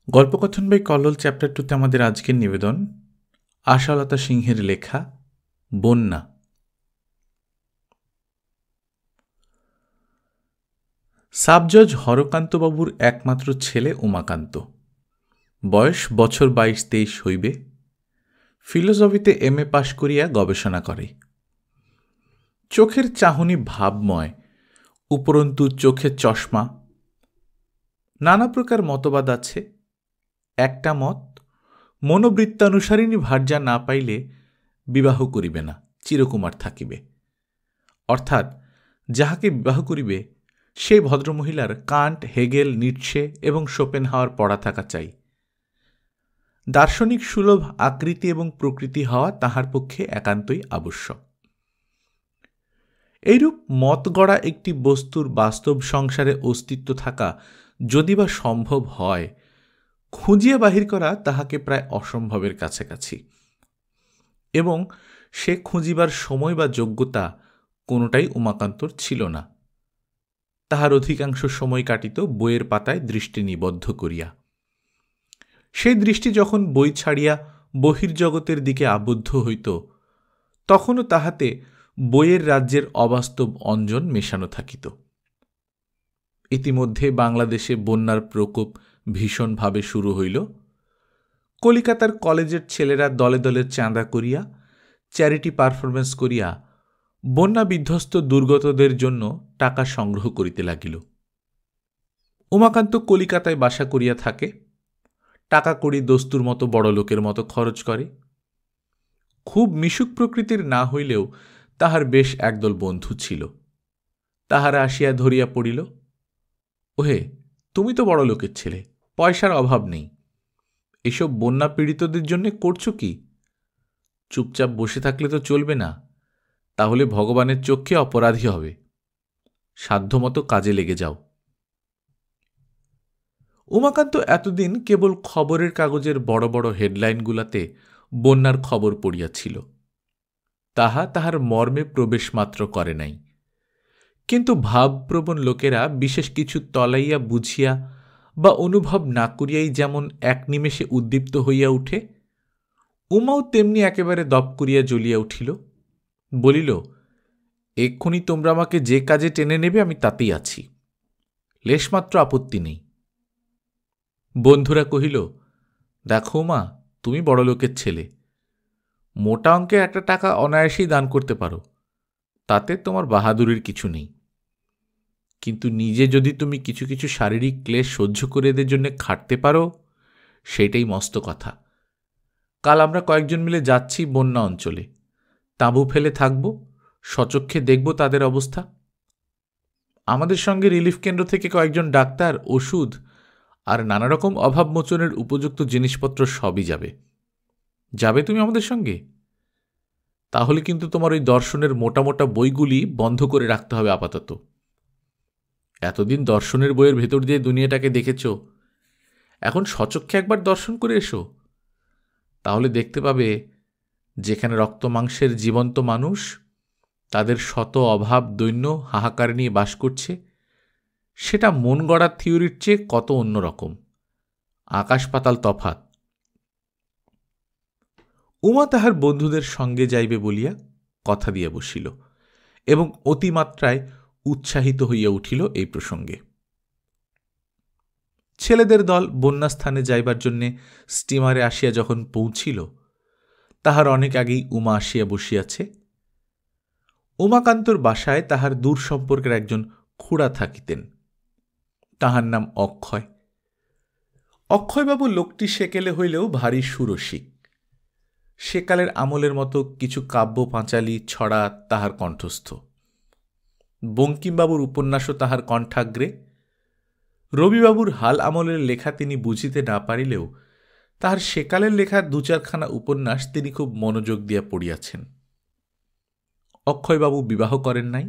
গল্পকথন by Kallol chapter 2তে আমাদের আজকের নিবেদন আশালতা সিংহের লেখা বন্যা। সাবজজ হরকান্তবাবুর একমাত্র ছেলে উমাকান্ত। বয়স বছর 22-23 হইবে। ফিলোসফিতে MA পাশ করিয়া গবেষণা করে। চোখের চাহনি ভাবময়, উপরন্তু চোখের চশমা। নানা প্রকার মতবাদ আছে। একটা মত, মনোবৃত্তানুসারিণী ভার্যা না পাইলে বিবাহ করিবে না, চিরকুমার থাকিবে। অর্থাৎ যাহাকে বিবাহ করিবে সেই ভদ্রমহিলার কান্ট, হেগেল, নিটশে এবং শোপেনহাওয়ার পড়া থাকা চাই। দার্শনিক সুলভ আকৃতি এবং প্রকৃতি হওয়া তাহার পক্ষে একান্তই আবশ্যক। এইরূপ মত গড়া একটি বস্তুর বাস্তব সংসারে অস্তিত্ব থাকা যদি বা সম্ভব হয়, খুঁজিয়া বাহির করা তাহাকে প্রায় অসম্ভবের কাছাকাছি। এবং সে খুঁজিবার সময় বা যোগ্যতা কোনোটাই উমাকান্তর ছিল না। তাহার অধিকাংশ সময় কাটিত বইয়ের পাতায় দৃষ্টি নিবদ্ধ করিয়া। সেই দৃষ্টি যখন বই ছাড়িয়া বহির্জগতের দিকে আবদ্ধ হইত, তখনও তাহাতে বইয়ের রাজ্যের অবাস্তব অঞ্জন মেশানো থাকিত। ইতিমধ্যে বাংলাদেশে বন্যার প্রকোপ ভীষণভাবে শুরু হইল। কলিকাতার কলেজের ছেলেরা দলে দলে চাঁদা করিয়া, চ্যারিটি পারফরমেন্স করিয়া বন্যা বিধ্বস্ত দুর্গতদের জন্য টাকা সংগ্রহ করিতে লাগিল। উমাকান্ত কলিকাতায় বাসা করিয়া থাকে। টাকা কড়ি দস্তুর মতো বড় লোকের মতো খরচ করে। খুব মিশুক প্রকৃতির না হইলেও তাহার বেশ একদল বন্ধু ছিল। তাহারা আসিয়া ধরিয়া পড়িল, ওহে, তুমি তো বড় লোকের ছেলে, পয়সার অভাব নেই, এসব বন্যা পীড়িতদের জন্য করছো কি? চুপচাপ বসে থাকলে তো চলবে না, তাহলে ভগবানের চক্ষে অপরাধী হবে। সাধ্যমতো কাজে লেগে যাও। উমাকান্ত এতদিন কেবল খবরের কাগজের বড় বড় হেডলাইনগুলাতে বন্যার খবর পড়িয়াছিল। তাহা তাহার মর্মে প্রবেশ মাত্র করে নাই। কিন্তু ভাবপ্রবণ লোকেরা বিশেষ কিছু তলাইয়া বুঝিয়া বা অনুভব না করিয়াই যেমন এক নিমেষে উদ্দীপ্ত হইয়া উঠে, উমাও তেমনি একেবারে দপ করিয়া জ্বলিয়া উঠিল। বলিল, এক্ষুনি তোমরা আমাকে যে কাজে টেনে নেবে আমি তাতেই আছি, লেশমাত্র আপত্তি নেই। বন্ধুরা কহিল, দেখো মা, তুমি বড় লোকের ছেলে, মোটা অঙ্কের একটা টাকা অনায়াসেই দান করতে পারো, তাতে তোমার বাহাদুরির কিছু নেই। কিন্তু নিজে যদি তুমি কিছু কিছু শারীরিক ক্লেশ সহ্য করে এদের জন্য খাটতে পারো, সেইটাই মস্ত কথা। কাল আমরা কয়েকজন মিলে যাচ্ছি বন্যা অঞ্চলে, তাঁবু ফেলে থাকব, সচক্ষে দেখব তাদের অবস্থা। আমাদের সঙ্গে রিলিফ কেন্দ্র থেকে কয়েকজন ডাক্তার, ওষুধ আর নানা রকম অভাব মোচনের উপযুক্ত জিনিসপত্র সবই যাবে। যাবে তুমি আমাদের সঙ্গে? তাহলে কিন্তু তোমার ওই দর্শনের মোটা মোটা বইগুলি বন্ধ করে রাখতে হবে আপাতত। এতদিন দর্শনের বইয়ের ভেতর দিয়ে দুনিয়াটাকে দেখেছ, এখন সচক্ষে একবার দর্শন করে এসো, তাহলে দেখতে পাবে যেখানে রক্ত মাংসের জীবন্ত মানুষ তাদের শত অভাব দৈন্য হাহাকার নিয়ে বাস করছে, সেটা মন গড়ার থিওরির চেয়ে কত অন্যরকম, আকাশ পাতাল তফাত। উমা তাহার বন্ধুদের সঙ্গে যাইবে বলিয়া কথা দিয়া বসিল এবং অতিমাত্রায় উৎসাহিত হইয়া উঠিল এই প্রসঙ্গে। ছেলেদের দল বন্যাস্থানে যাইবার জন্যে স্টিমারে আসিয়া যখন পৌঁছিল, তাহার অনেক আগেই উমা আসিয়া বসিয়াছে। উমাকান্তর বাসায় তাহার দূর সম্পর্কের একজন খুড়া থাকিতেন। তাহার নাম অক্ষয়। অক্ষয়বাবু লোকটি সেকেলে হইলেও ভারী সুরসিক। সেকালের আমলের মতো কিছু কাব্য পাঁচালি ছড়া তাহার কণ্ঠস্থ। বঙ্কিমবাবুর উপন্যাসও তাহার কণ্ঠাগ্রে। রবিবাবুর হাল আমলের লেখা তিনি বুঝিতে না পারিলেও তাহার সেকালের লেখা 2-4খানা উপন্যাস তিনি খুব মনোযোগ দিয়া পড়িয়াছেন। অক্ষয়বাবু বিবাহ করেন নাই,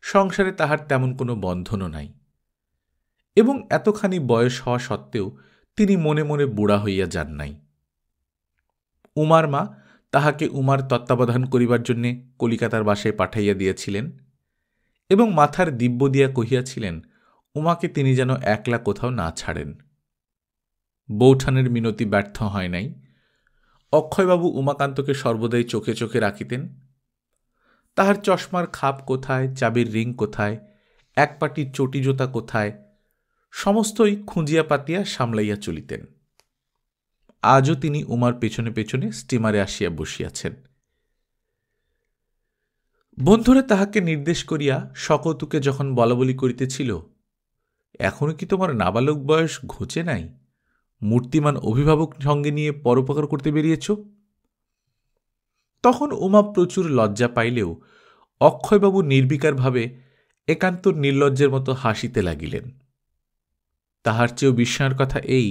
সংসারে তাহার তেমন কোনো বন্ধনও নাই, এবং এতখানি বয়স হওয়া সত্ত্বেও তিনি মনে মনে বুড়া হইয়া যান নাই। উমার মা তাহাকে উমার তত্ত্বাবধান করিবার জন্যে কলিকাতার বাসায় পাঠাইয়া দিয়াছিলেন এবং মাথার দিব্য দিয়া কহিয়াছিলেন উমাকে তিনি যেন একলা কোথাও না ছাড়েন। বৌঠানের মিনতি ব্যর্থ হয় নাই। অক্ষয়বাবু উমাকান্তকে সর্বদাই চোখে চোখে রাখিতেন। তাহার চশমার খাপ কোথায়, চাবির রিং কোথায়, এক পাটির চটি জোতা কোথায়, সমস্তই খুঁজিয়া পাতিয়া সামলাইয়া চলিতেন। আজও তিনি উমার পেছনে পেছনে স্টিমারে আসিয়া বসিয়াছেন। বন্ধুরা তাহাকে নির্দেশ করিয়া সকৌতুকে যখন বলাবলি করিতেছিল, এখনো কি তোমার নাবালক বয়স ঘোচে নাই? মূর্তিমান অভিভাবক সঙ্গে নিয়ে পরোপকার করতে বেরিয়েছ? তখন উমা প্রচুর লজ্জা পাইলেও অক্ষয়বাবু নির্বিকারভাবে একান্ত নির্লজ্জের মতো হাসিতে লাগিলেন। তাহার চেয়েও বিস্ময়ের কথা এই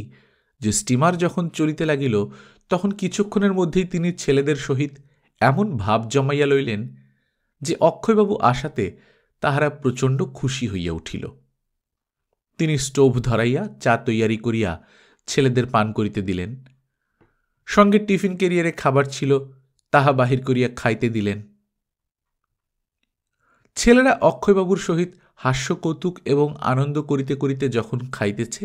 যে স্টিমার যখন চলিতে লাগিল তখন কিছুক্ষণের মধ্যেই তিনি ছেলেদের সহিত এমন ভাব জমাইয়া লইলেন যে অক্ষয়বাবু আসাতে তাহারা প্রচণ্ড খুশি হইয়া উঠিল। তিনি স্টোভ ধরাইয়া চা তৈয়ারি করিয়া ছেলেদের পান করিতে দিলেন। সঙ্গে টিফিন ক্যারিয়ারে খাবার ছিল, তাহা বাহির করিয়া খাইতে দিলেন। ছেলেরা অক্ষয়বাবুর সহিত হাস্য কৌতুক এবং আনন্দ করিতে করিতে যখন খাইতেছে,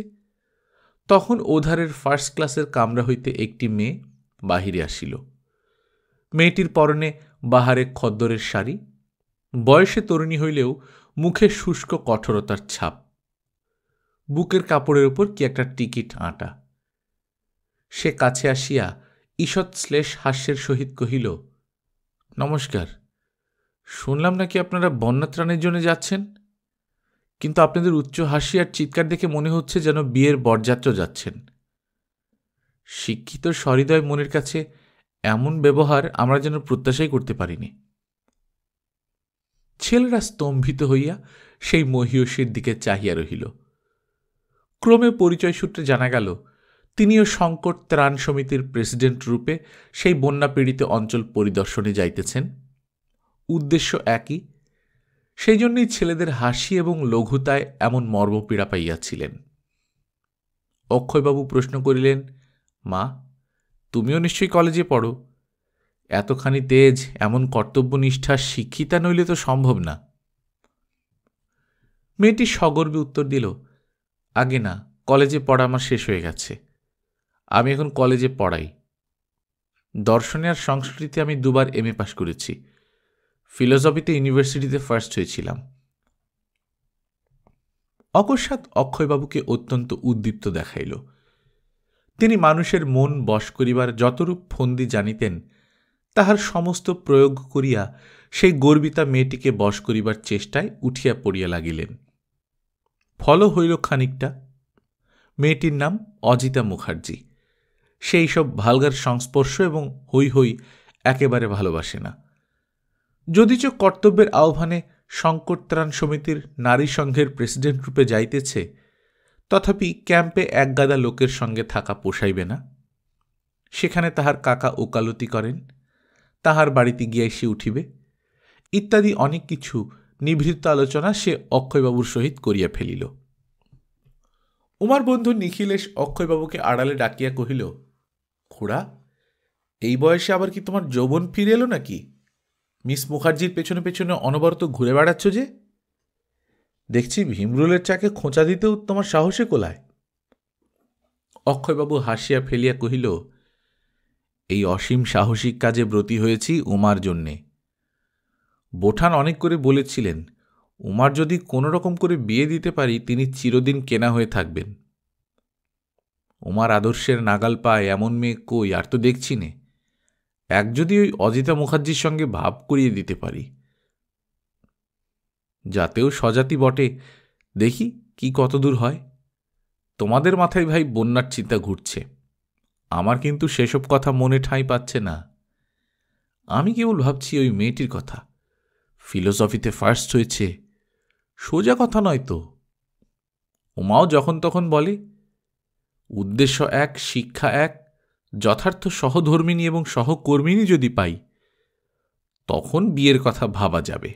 তখন ওধারের ফার্স্ট ক্লাসের কামরা হইতে একটি মেয়ে বাহিরে আসিল। মেয়েটির পরনে বাহারে খদ্দরের শাড়ি, বয়সে তরুণী হইলেও মুখে শুষ্ক কঠোরতার ছাপ, বুকের কাপড়ের উপর কি একটা টিকিট আঁটা। সে কাছে আসিয়া ঈষৎ শ্লেষ হাস্যের সহিত কহিল, নমস্কার, শুনলাম নাকি আপনারা বন্যাত্রাণের জন্য যাচ্ছেন, কিন্তু আপনাদের উচ্চ হাসি আর চিৎকার দেখে মনে হচ্ছে যেন বিয়ের বরযাত্রা যাচ্ছেন। শিক্ষিত সহৃদয় মনের কাছে এমন ব্যবহার আমরা যেন প্রত্যাশাই করতে পারিনি। ছেলেরা স্তম্ভিত হইয়া সেই মহীয়সীর দিকে চাহিয়া রহিল। ক্রমে পরিচয় সূত্রে জানা গেল তিনিও সংকট ত্রাণ সমিতির প্রেসিডেন্ট রূপে সেই বন্যাপীড়িত অঞ্চল পরিদর্শনে যাইতেছেন। উদ্দেশ্য একই, সেই জন্যই ছেলেদের হাসি এবং লঘুতায় এমন মর্মপীড়া পাইয়াছিলেন। অক্ষয়বাবু প্রশ্ন করিলেন, মা, তুমিও নিশ্চয়ই কলেজে পড়ো, এতখানি তেজ, এমন কর্তব্যনিষ্ঠা শিক্ষিতা নইলে তো সম্ভব না। মেয়েটি সগর্বে উত্তর দিল, আগে না, কলেজে পড়া আমার শেষ হয়ে গেছে, আমি এখন কলেজে পড়াই। দর্শনে আর সংস্কৃতিতে আমি 2 বার MA পাশ করেছি, ফিলোসফিতে ইউনিভার্সিটিতে ফার্স্ট হয়েছিলাম। অকস্মাৎ অক্ষয়বাবুকে অত্যন্ত উদ্দীপ্ত দেখাইল। তিনি মানুষের মন বশ করিবার যতরূপ ফন্দি জানিতেন তাহার সমস্ত প্রয়োগ করিয়া সেই গর্বিতা মেয়েটিকে বশ করিবার চেষ্টায় উঠিয়া পড়িয়া লাগিলেন। ফলও হইল খানিকটা। মেয়েটির নাম অজিতা মুখার্জি। সেই সব ভালগার সংস্পর্শ এবং হৈ হৈ একেবারে ভালোবাসে না। যদিচ কর্তব্যের আহ্বানে সংকট ত্রাণ সমিতির নারী সংঘের প্রেসিডেন্ট রূপে যাইতেছে, তথাপি ক্যাম্পে একগাদা লোকের সঙ্গে থাকা পোষাইবে না। সেখানে তাহার কাকা ওকালতি করেন, তাহার বাড়িতে গিয়া সে উঠিবে, ইত্যাদি অনেক কিছু নিভৃত আলোচনা সে অক্ষয়বাবুর সহিত করিয়া ফেলিল। উমার বন্ধু নিখিলেশ অক্ষয়বাবুকে আড়ালে ডাকিয়া কহিল, খুড়া, এই বয়সে আবার কি তোমার যৌবন ফিরে এলো নাকি? মিস মুখার্জির পেছনে পেছনে অনবরত ঘুরে বেড়াচ্ছ যে? দেখছি ভীমরুলের চাকে খোঁচা দিতেও তোমার সাহসে কোলায়। অক্ষয়বাবু হাসিয়া ফেলিয়া কহিল, এই অসীম সাহসিক কাজে ব্রতী হয়েছি উমার জন্যে। বোঠান অনেক করে বলেছিলেন, উমার যদি কোনো রকম করে বিয়ে দিতে পারি তিনি চিরদিন কেনা হয়ে থাকবেন। উমার আদর্শের নাগাল পায় এমন মেয়ে কই আর তো দেখছি নে। এক যদি ওই অজিতা মুখার্জির সঙ্গে ভাব করিয়ে দিতে পারি, যাতেও স্বজাতি বটে, দেখি কি কতদূর হয়। তোমাদের মাথায় ভাই বন্যার চিন্তা ঘুরছে, আমার কিন্তু সেসব কথা মনে ঠাঁই পাচ্ছে না। আমি কেবল ভাবছি ওই মেয়েটির কথা, ফিলোসফিতে ফার্স্ট হয়েছে, সোজা কথা নয় তো। উমাও যখন তখন বলে, উদ্দেশ্য এক, শিক্ষা এক, যথার্থ সহধর্মিণী এবং সহকর্মিণী যদি পাই তখন বিয়ের কথা ভাবা যাবে।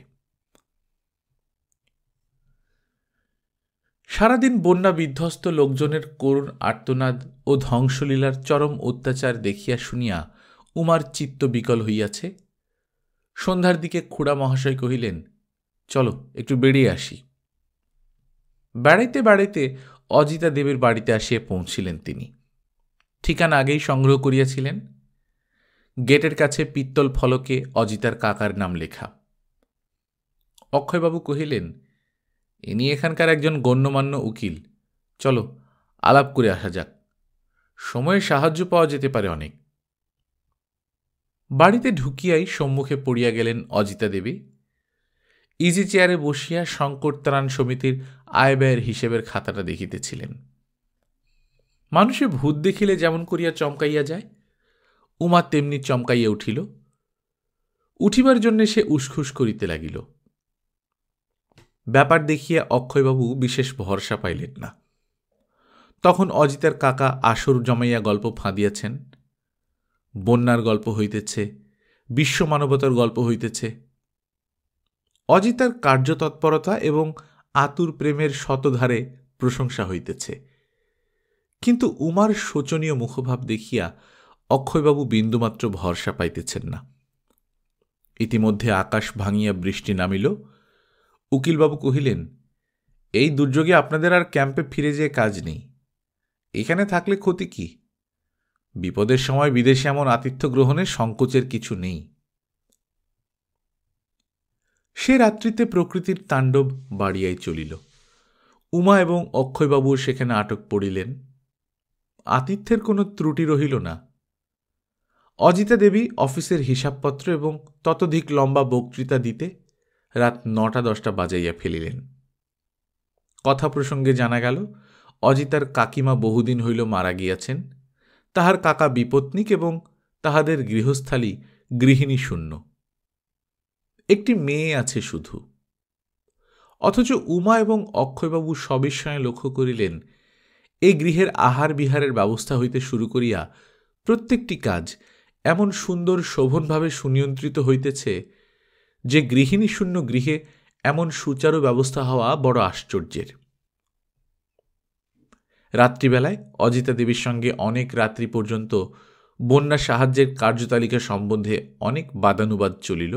সারাদিন বন্যা বিধ্বস্ত লোকজনের করুণ আর্তনাদ ও ধ্বংসলীলার চরম অত্যাচার দেখিয়া শুনিয়া উমার চিত্ত বিকল হইয়াছে। সন্ধ্যার দিকে খুড়া মহাশয় কহিলেন, চলো একটু বেরিয়ে আসি। বেড়াইতে বেড়াইতে অজিতা দেবীর বাড়িতে আসিয়া পৌঁছিলেন তিনি। ঠিকানা আগেই সংগ্রহ করিয়াছিলেন। গেটের কাছে পিত্তল ফলকে অজিতার কাকার নাম লেখা। অক্ষয়বাবু কহিলেন, ইনি এখানকার একজন গণ্যমান্য উকিল, চলো আলাপ করে আসা যাক, সময়ে সাহায্য পাওয়া যেতে পারে অনেক। বাড়িতে ঢুকিয়াই সম্মুখে পড়িয়া গেলেন অজিতা দেবী। ইজি চেয়ারে বসিয়া শঙ্কর ত্রাণ সমিতির আয় ব্যয়ের হিসেবের খাতাটা দেখিতেছিলেন। মানুষে ভূত দেখিলে যেমন করিয়া চমকাইয়া যায়, উমা তেমনি চমকাইয়া উঠিল। উঠিবার জন্যে সে উসখুস করিতে লাগিল। ব্যাপার দেখিয়া অক্ষয়বাবু বিশেষ ভরসা পাইলেন না। তখন অজিতার কাকা আসর জমাইয়া গল্প ফাঁদিয়াছেন। বন্যার গল্প হইতেছে, বিশ্ব মানবতার গল্প হইতেছে। অজিতার কার্যতৎপরতা এবং আতুর প্রেমের শতধারে প্রশংসা হইতেছে। কিন্তু উমার শোচনীয় মুখভাব দেখিয়া অক্ষয়বাবু বিন্দুমাত্র ভরসা পাইতেছেন না। ইতিমধ্যে আকাশ ভাঙিয়া বৃষ্টি নামিল। উকিলবাবু কহিলেন, এই দুর্যোগে আপনাদের আর ক্যাম্পে ফিরে যেয়ে কাজ নেই, এখানে থাকলে ক্ষতি কি? বিপদের সময় বিদেশে এমন আতিথ্য গ্রহণে সংকোচের কিছু নেই। সে রাত্রিতে প্রকৃতির তাণ্ডব বাড়িয়াই চলিল। উমা এবং অক্ষয়বাবু সেখানে আটক পড়িলেন। আতিথ্যের কোনো ত্রুটি রহিল না। অজিতা দেবী অফিসের হিসাবপত্র এবং ততোধিক লম্বা বক্তৃতা দিতে রাত 9টা-10টা বাজাইয়া ফেলিলেন। কথা প্রসঙ্গে জানা গেল, অজিতার কাকিমা বহুদিন হইল মারা গিয়াছেন। তাহার কাকা বিপত্নিক এবং তাহাদের গৃহস্থালী গৃহিণী শূন্য। একটি মেয়ে আছে শুধু। অথচ উমা এবং অক্ষয়বাবু সবিস্ময়ে লক্ষ্য করিলেন, এই গৃহের আহার বিহারের ব্যবস্থা হইতে শুরু করিয়া প্রত্যেকটি কাজ এমন সুন্দর শোভনভাবে সুনিয়ন্ত্রিত হইতেছে যে গৃহিণী শূন্য গৃহে এমন সুচারু ব্যবস্থা হওয়া বড় আশ্চর্যের। রাত্রিবেলায় অজিতা দেবীর সঙ্গে অনেক রাত্রি পর্যন্ত বন্যা সাহায্যের কার্যতালিকা সম্বন্ধে অনেক বাদানুবাদ চলিল।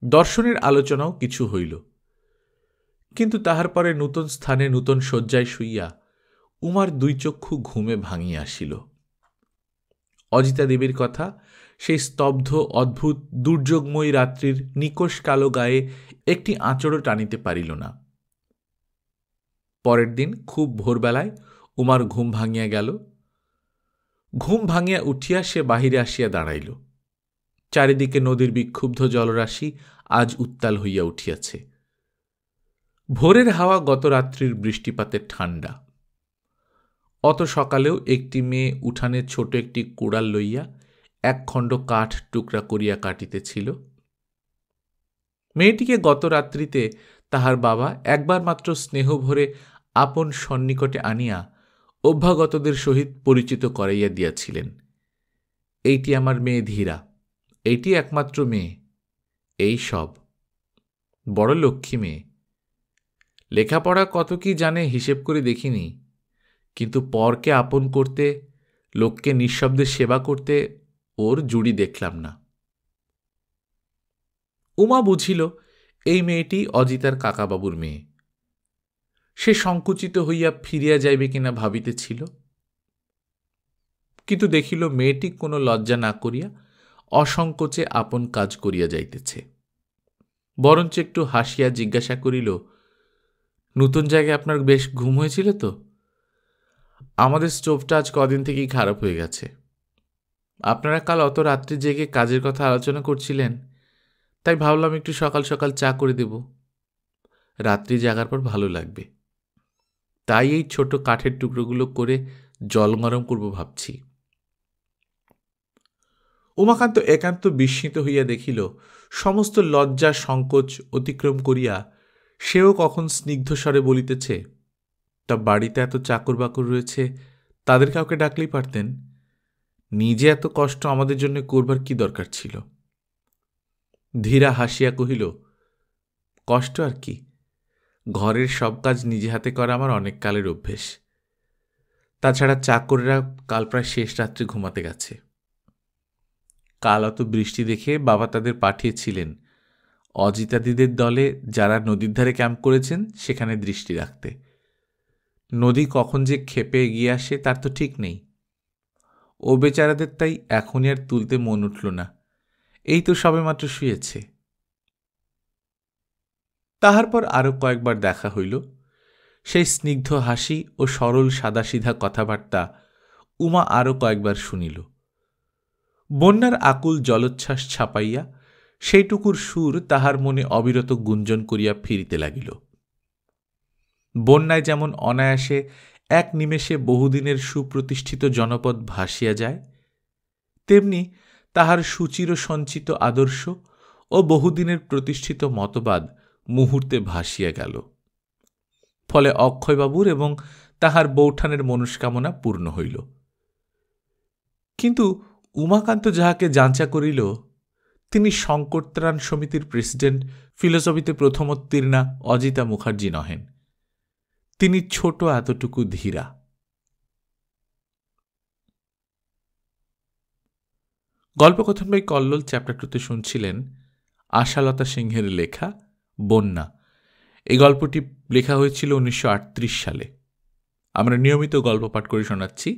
দর্শনের আলোচনাও কিছু হইল। কিন্তু তাহার পরে নূতন স্থানে নূতন শয্যায় শুইয়া উমার দুই চক্ষু ঘুমে ভাঙিয়া আসিল। অজিতা দেবীর কথা সেই স্তব্ধ অদ্ভুত দুর্যোগময়ী রাত্রির নিকষ কালো গায়ে একটি আঁচড়ও টানিতে পারিল না। পরের দিন খুব ভোরবেলায় উমার ঘুম ভাঙিয়া গেল। ঘুম ভাঙিয়া উঠিয়া সে বাহিরে আসিয়া দাঁড়াইল। চারিদিকে নদীর বিক্ষুব্ধ জলরাশি আজ উত্তাল হইয়া উঠিয়াছে। ভোরের হাওয়া গত রাত্রির বৃষ্টিপাতের ঠান্ডা। অত সকালেও একটি মেয়ে উঠানে ছোট একটি কুড়াল লইয়া এক খণ্ড কাঠ টুকরা করিয়া কাটিতেছিল। মেয়েটিকে গত রাত্রিতে তাহার বাবা একবার মাত্র স্নেহ ভরে আপন সন্নিকটে আনিয়া অভ্যাগতদের সহিত পরিচিত করাইয়া দিয়াছিলেন। এইটি আমার মেয়ে ধীরা, এইটি একমাত্র মেয়ে, এই সব। বড় লক্ষ্মী মেয়ে। লেখাপড়া কত কি জানে হিসেব করে দেখিনি, কিন্তু পরকে আপন করতে, লোককে নিঃশব্দে সেবা করতে ওর জুড়ি দেখলাম না। উমা বুঝিল এই মেয়েটি অজিতার কাকাবাবুর মেয়ে। সে সংকুচিত হইয়া ফিরিয়া যাইবে কিনা ভাবিতেছিল, কিন্তু দেখিল মেয়েটি কোনো লজ্জা না করিয়া অসংকোচে আপন কাজ করিয়া যাইতেছে। বরঞ্চ একটু হাসিয়া জিজ্ঞাসা করিল, নূতন জায়গায় আপনার বেশ ঘুম হয়েছিল তো? আমাদের স্টোভটা আজ কদিন থেকেই খারাপ হয়ে গেছে। আপনারা কাল অত রাত্রে জেগে কাজের কথা আলোচনা করছিলেন, তাই ভাবলাম একটু সকাল সকাল চা করে দেব, রাত্রি জাগার পর ভালো লাগবে। তাই এই ছোট কাঠের টুকরোগুলো করে জল গরম করব ভাবছি। উমাকান্ত একান্ত বিস্মিত হইয়া দেখিল সমস্ত লজ্জা সংকোচ অতিক্রম করিয়া সেও কখন স্নিগ্ধস্বরে বলিতেছে, তা বাড়িতে এত চাকর বাকর রয়েছে, তাদের কাউকে ডাকলেই পারতেন, নিজে এত কষ্ট আমাদের জন্য করবার কি দরকার ছিল? ধীরা হাসিয়া কহিল, কষ্ট আর কি, ঘরের সব কাজ নিজে হাতে করা আমার অনেক কালের অভ্যেস। তাছাড়া চাকররা কাল প্রায় শেষ রাত্রে ঘুমাতে গেছে। কাল অত বৃষ্টি দেখে বাবা তাদের পাঠিয়েছিলেন অজিতাদিদের দলে যারা নদীর ধারে ক্যাম্প করেছেন সেখানে দৃষ্টি রাখতে। নদী কখন যে ক্ষেপে এগিয়ে আসে তার তো ঠিক নেই। ও বেচারাদের তাই এখনই আর তুলতে মন উঠল না, এই তো সবেমাত্র শুয়েছে। তাহার পর আরও কয়েকবার দেখা হইল। সেই স্নিগ্ধ হাসি ও সরল সাদাসিধা কথাবার্তা উমা আরও কয়েকবার শুনিল। বন্যার আকুল জলোচ্ছ্বাস ছাপাইয়া সেইটুকুর সুর তাহার মনে অবিরত গুঞ্জন করিয়া ফিরিতে লাগিল। বন্যায় যেমন অনায়াসে এক নিমেষে বহুদিনের সুপ্রতিষ্ঠিত জনপদ ভাসিয়া যায়, তেমনি তাহার সুচির সঞ্চিত আদর্শ ও বহুদিনের প্রতিষ্ঠিত মতবাদ মুহূর্তে ভাসিয়া গেল। ফলে অক্ষয়বাবুর এবং তাহার বৌঠানের মনস্কামনা পূর্ণ হইল। কিন্তু উমাকান্ত যাহাকে যাঞ্চা করিল, তিনি শঙ্করত্রাণ সমিতির প্রেসিডেন্ট, ফিলসফিতে প্রথমোত্তীর্ণা অজিতা মুখার্জি নহেন। তিনি ছোট এতটুকু ধীরা। গল্পকথন বাই কল্লোল চ্যাপ্টার 2-তে শুনছিলেন আশালতা সিংহের লেখা বন্যা। এই গল্পটি লেখা হয়েছিল 1938 সালে। আমরা নিয়মিত গল্প পাঠ করে শোনাচ্ছি।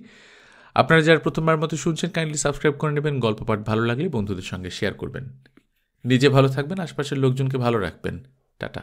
আপনারা যারা প্রথমবার মতো শুনছেন, কাইন্ডলি সাবস্ক্রাইব করে নেবেন। গল্প পাঠ ভালো লাগলে বন্ধুদের সঙ্গে শেয়ার করবেন। নিজে ভালো থাকবেন, আশপাশের লোকজনকে ভালো রাখবেন। টাটা।